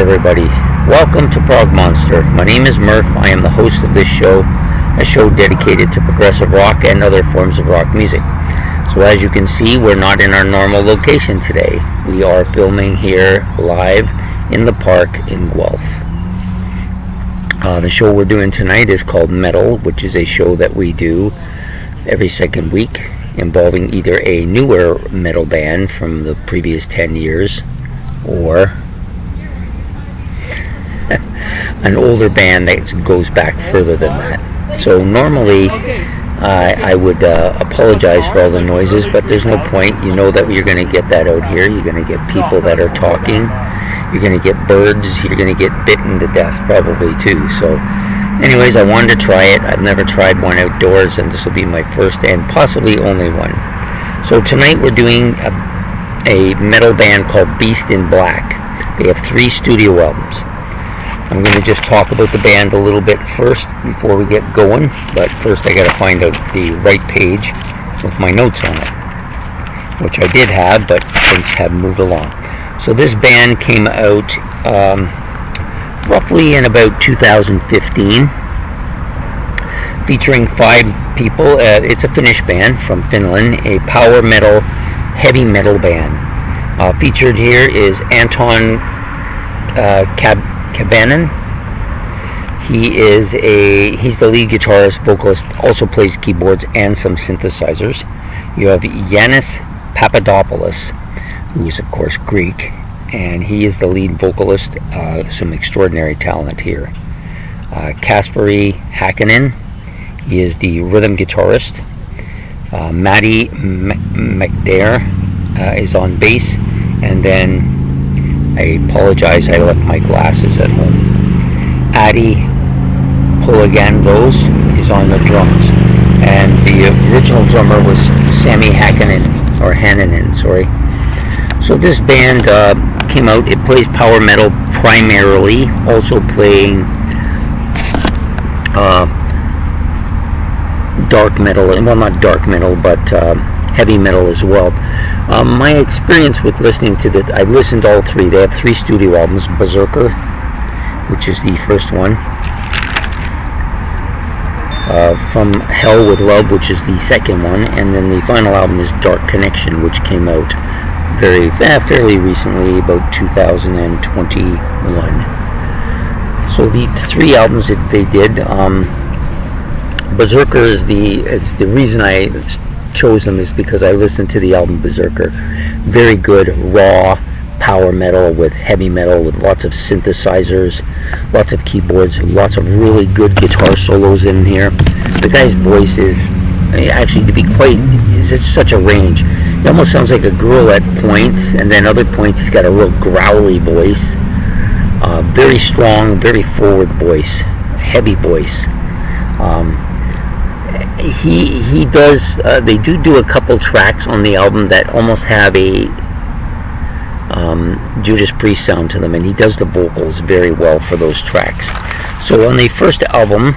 Everybody, welcome to Prog Monster. My name is Murph. I am the host of this show, a show dedicated to progressive rock and other forms of rock music. So as you can see, we're not in our normal location today. We are filming here live in the park in Guelph. The show we're doing tonight is called Metal, which is a show that we do every second week involving either a newer metal band from the previous 10 years or an older band that goes back further than that. So normally I would apologize for all the noises, but there's no point. You know that you're going to get that out here. You're going to get people that are talking. You're going to get birds. You're going to get bitten to death probably too. So anyways, I wanted to try it. I've never tried one outdoors, and this will be my first and possibly only one. So tonight we're doing a metal band called Beast in Black. They have 3 studio albums. I'm going to just talk about the band a little bit first before we get going, but first I got to find out the right page with my notes on it, which I did have, but things have moved along. So this band came out roughly in about 2015, featuring 5 people. It's a Finnish band from Finland, a power metal, heavy metal band. Featured here is Anton Kabanen. He's the lead guitarist, vocalist, also plays keyboards and some synthesizers. You have Yanis Papadopoulos, who is of course Greek, and he is the lead vocalist. Some extraordinary talent here. Kasperi Hakkanen, he is the rhythm guitarist. Matti McDare is on bass, and then I apologize, I left my glasses at home. Adi Polagandos is on the drums, and the original drummer was Sami Hannanen, sorry. So this band came out. It plays power metal primarily, also playing dark metal, well, not dark metal, but heavy metal as well. My experience with listening to this, I've listened to all 3. They have 3 studio albums. Berserker, which is the first one. From Hell with Love, which is the second one. And then the final album is Dark Connection, which came out fairly recently, about 2021. So the 3 albums that they did, Berserker is the reason I chose them is because I listened to the album Berserker. Very good raw power metal with heavy metal with lots of synthesizers, lots of keyboards, lots of really good guitar solos in here. The guy's voice is actually, to be quite, it's such a range. He almost sounds like a girl at points, and then other points he's got a real growly voice. Very strong, very forward voice, heavy voice. He does. They do a couple tracks on the album that almost have a Judas Priest sound to them, and he does the vocals very well for those tracks. So on the first album,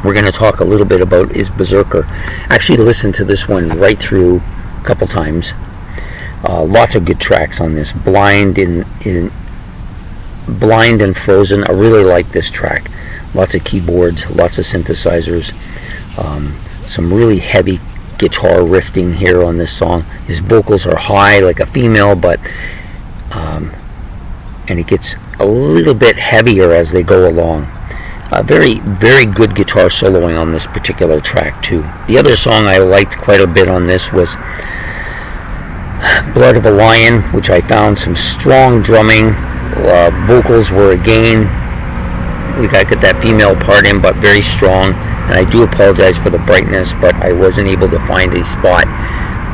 we're going to talk a little bit about is Berserker. Actually, listen to this one right through a couple times. Lots of good tracks on this. Blind and Frozen. I really like this track. Lots of keyboards, lots of synthesizers. Some really heavy guitar riffing here on this song. His vocals are high like a female, but and it gets a little bit heavier as they go along. Very, very good guitar soloing on this particular track too. The other song I liked quite a bit on this was Blood of a Lion, which I found some strong drumming. Vocals were again, we got to get that female part in, but very strong. And I do apologize for the brightness, but I wasn't able to find a spot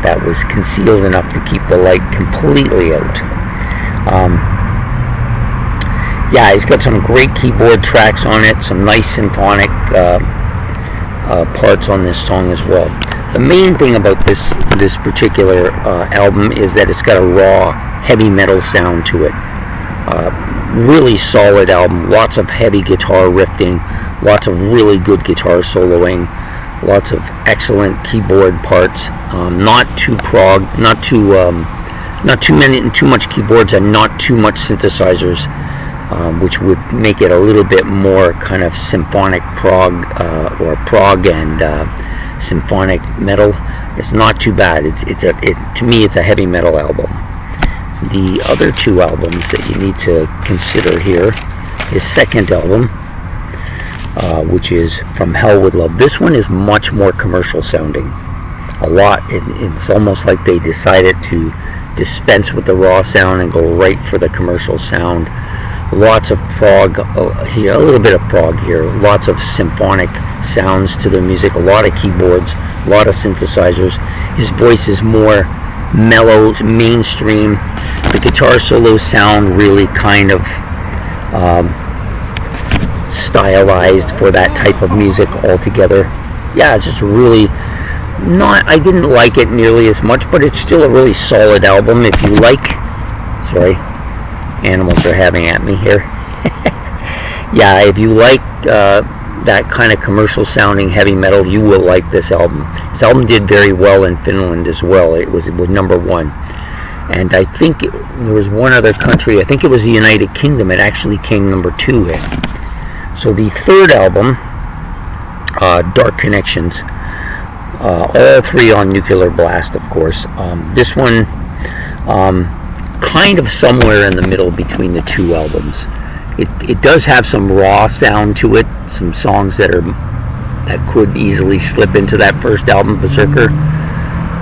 that was concealed enough to keep the light completely out. Yeah, he's got some great keyboard tracks on it, some nice symphonic parts on this song as well. The main thing about this particular album is that it's got a raw, heavy metal sound to it. Really solid album, lots of heavy guitar riffing, lots of really good guitar soloing, lots of excellent keyboard parts, not too not too much keyboards and not too much synthesizers, which would make it a little bit more kind of symphonic prog or prog and symphonic metal. It's not too bad. To me, it's a heavy metal album. The other two albums that you need to consider here, his second album, which is From Hell with Love. This one is much more commercial sounding. A lot. It's almost like they decided to dispense with the raw sound and go right for the commercial sound. Lots of prog here, a little bit of prog here. Lots of symphonic sounds to their music. A lot of keyboards, a lot of synthesizers. His voice is more mellow, mainstream. The guitar solos sound really kind of stylized for that type of music altogether. Yeah, it's just really not, I didn't like it nearly as much, but it's still a really solid album. If you like, sorry, animals are having at me here. Yeah, if you like that kind of commercial sounding heavy metal, you will like this album. This album did very well in Finland as well. It was number one. And I think there was one other country, I think it was the United Kingdom, it actually came number 2 in. So the third album, Dark Connections, all three on Nuclear Blast, of course. This one, kind of somewhere in the middle between the two albums. It does have some raw sound to it, some songs that could easily slip into that first album, Berserker.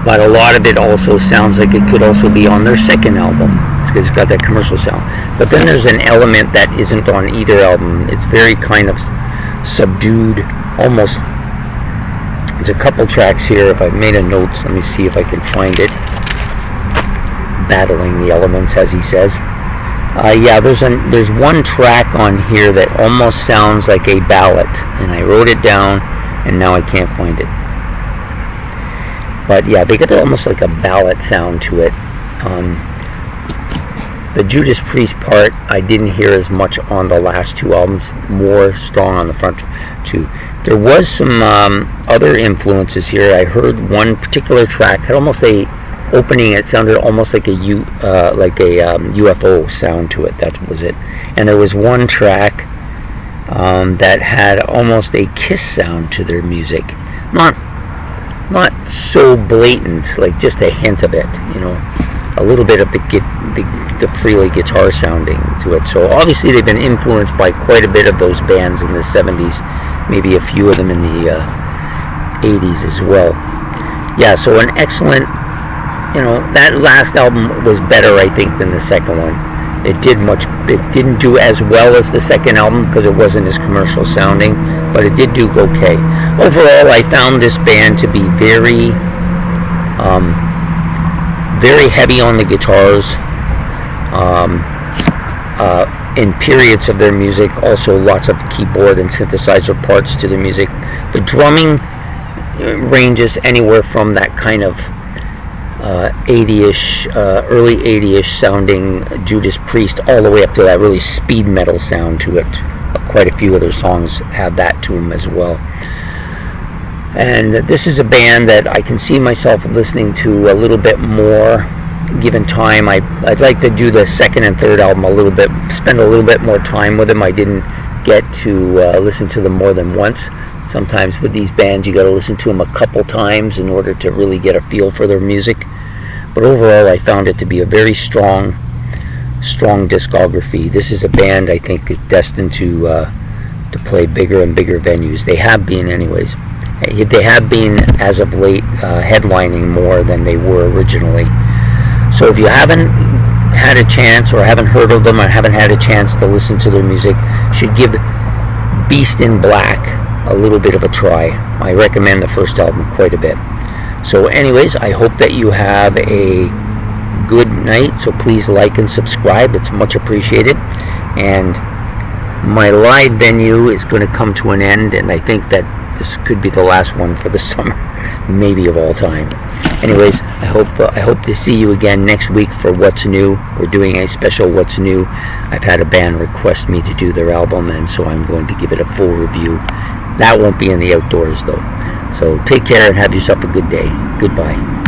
But a lot of it also sounds like it could also be on their second album, because it's got that commercial sound. But then there's an element that isn't on either album. It's very kind of subdued, almost. There's a couple tracks here. If I made a note, let me see if I can find it. Battling the Elements, as he says. Yeah, there's one track on here that almost sounds like a ballad, and I wrote it down, and now I can't find it. But yeah, they got almost like a ballad sound to it. The Judas Priest part, I didn't hear as much on the last two albums, more strong on the front two. There was some other influences here. I heard one particular track had almost a opening. It sounded almost like a UFO sound to it. That was it. And there was one track that had almost a Kiss sound to their music. Not so blatant, like just a hint of it, you know, a little bit of the freely guitar sounding to it. So obviously they've been influenced by quite a bit of those bands in the 70s, maybe a few of them in the 80s as well. Yeah, so an excellent, you know, that last album was better, I think, than the second one. It didn't do as well as the second album because it wasn't as commercial sounding, but it did do okay. Overall, I found this band to be very, very heavy on the guitars. In periods of their music, also lots of keyboard and synthesizer parts to the music. The drumming ranges anywhere from that kind of 80-ish, early 80-ish sounding Judas Priest all the way up to that really speed metal sound to it. Quite a few of their songs have that to them as well. And this is a band that I can see myself listening to a little bit more given time. I'd like to do the second and third album a little bit, spend a little bit more time with them. I didn't get to listen to them more than once. Sometimes with these bands you got to listen to them a couple times in order to really get a feel for their music. But overall I found it to be a very strong discography. This is a band I think is destined to play bigger and bigger venues. They have been anyways. They have been, as of late, headlining more than they were originally. So if you haven't had a chance or haven't heard of them or haven't had a chance to listen to their music, you should give Beast in Black a little bit of a try. I recommend the first album quite a bit. So anyways, I hope that you have a good night. So please like and subscribe. It's much appreciated. And my live venue is going to come to an end, and I think that this could be the last one for the summer, maybe of all time. Anyways, I hope to see you again next week for What's New. We're doing a special What's New. I've had a band request me to do their album, and so I'm going to give it a full review. That won't be in the outdoors though. So take care and have yourself a good day. Goodbye.